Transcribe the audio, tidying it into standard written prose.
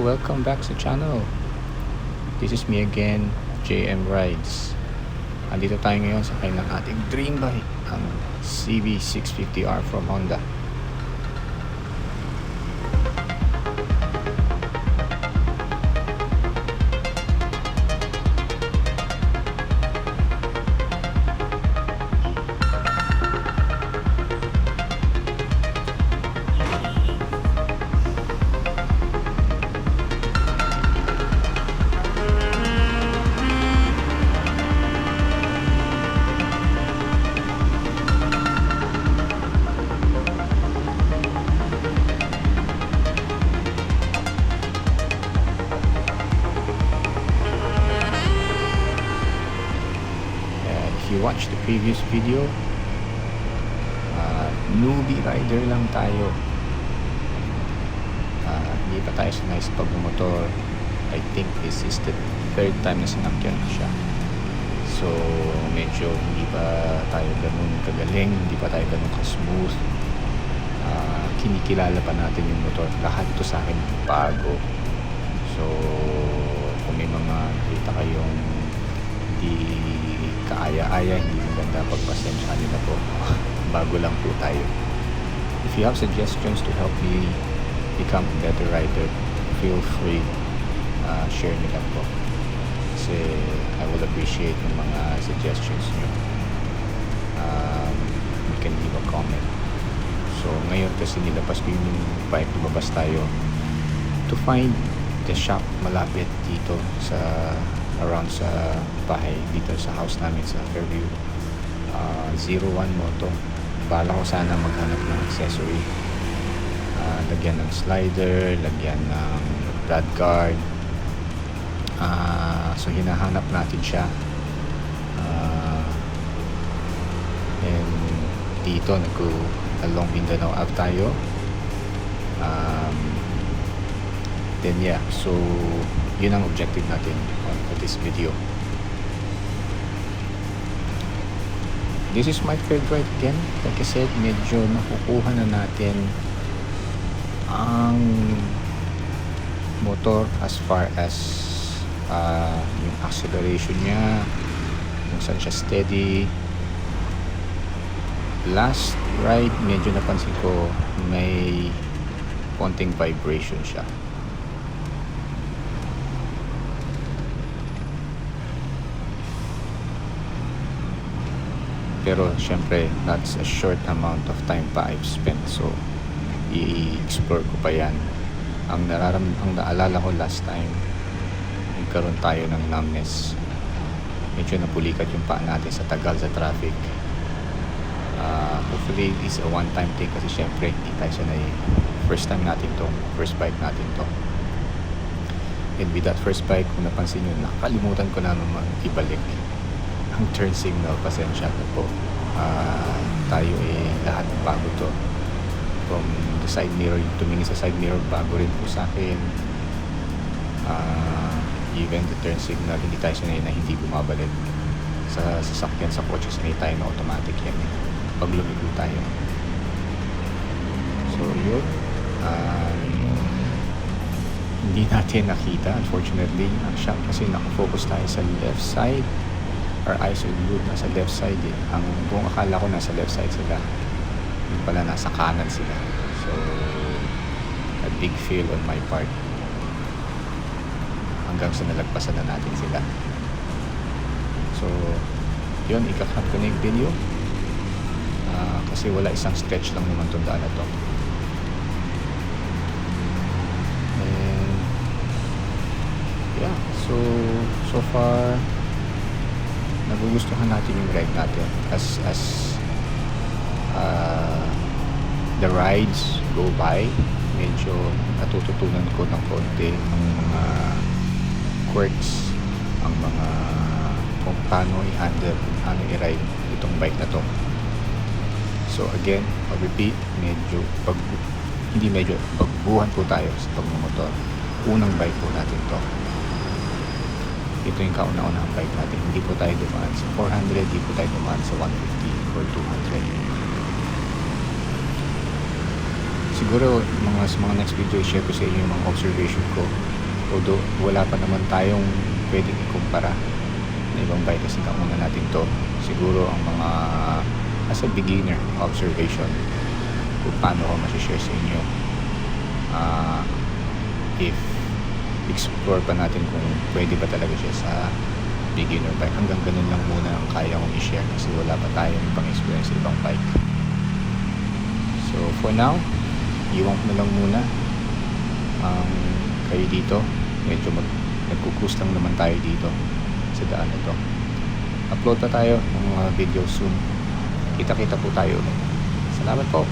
welcome back sa channel. This is me again, JM Rides. Andito tayo ngayon sa ng ating dream bike, ang CB650R from Honda. If you watched the previous video, newbie rider lang tayo. Hindi pa tayo sanay sa pagmumotor. I think this is the third time na sinakyan ko siya. So medyo hindi pa tayo ganun kagaling, hindi pa tayo ganun ka-smooth. Kinikilala pa natin yung motor. Lahat ito sa akin bago. So kung may mga nakita kayong hindi kaaya-aya, hindi maganda, pagpasensya nila po. Bago lang po tayo. If you have suggestions to help me become a better rider, feel free, share nila po. Kasi I will appreciate yung mga suggestions nyo. You can leave a comment. So ngayon kasi nilabas ko yung bike, lumabas tayo to find the shop malapit dito sa around sa bahay, dito sa house namin sa Fairview. 01 Moto. Bala ko sana maghanap ng accessory, lagyan ng slider, lagyan ng rod guard. So hinahanap natin siya, and dito along Mindanao Ave tayo. Then yeah, so yun ang objective natin for this video. This is my third ride again. Like I said, medyo nakukuha na natin ang motor as far as yung acceleration niya, kung saan siya steady. Last ride, medyo napansin ko may konting vibration siya. Pero syempre, that's a short amount of time pa I've spent. So i-explore ko pa yan. Ang naalala ko last time, nagkaroon tayo ng numbness. Medyo napulikat yung paa natin sa tagal sa traffic. Hopefully it's a one-time thing, kasi syempre hindi tayo sanay. First time natin to, first bike natin to. And with that first bike, kung napansin nyo, nakalimutan ko na naman ibalik ang turn signal. Pasensya na po. Tayo lahat bago to. From the side mirror, yung tumingin sa side mirror, bago rin po sa akin. Even the turn signal, hindi tayo sanay na hindi bumabalik. Sa sasakyan, sa kotse, sanay tayo na automatic yan. Pag lumiko tayo. So yun, hindi natin nakita unfortunately ang shop, kasi nakafocus tayo sa left side. Our eyes are glued nasa left side Ang buong akala ko nasa left side sila, yung pala nasa kanan sila. So a big fail on my part, hanggang sa nalagpasan na natin sila. So yun, ikakat ko na yung video, kasi wala, isang stretch lang naman itong daan na to. And yeah, so far nagugustuhan natin yung ride natin. As the rides go by, medyo natututunan ko ng konti ang mga quirks, ang mga kung paano i-handle, paano i-ride itong bike na to. So again, I'll repeat, pagbuhan po tayo sa pagmumotor. Unang bike po natin to. Ito yung kauna-unang bike natin. Hindi po tayo dumaan sa 400, hindi po tayo dumaan sa 150 or 200. Siguro sa mga next video, i-share ko sa inyo yung mga observation ko Although wala pa naman tayong pwedeng ikumpara na ibang bike kasi kauna natin to. Siguro ang mga as a beginner observation kung paano ko masishare sa inyo, if explore pa natin kung pwede ba talaga siya sa beginner bike. Hanggang ganun lang muna ang kaya kong i-share kasi wala pa tayong ibang experience sa ibang bike. So for now, iwan ko na lang muna kayo dito. Medyo nagkukus lang naman tayo dito sa daan na to. Upload na tayo ng mga video soon. Kita-kita po tayo ulit. Salamat po.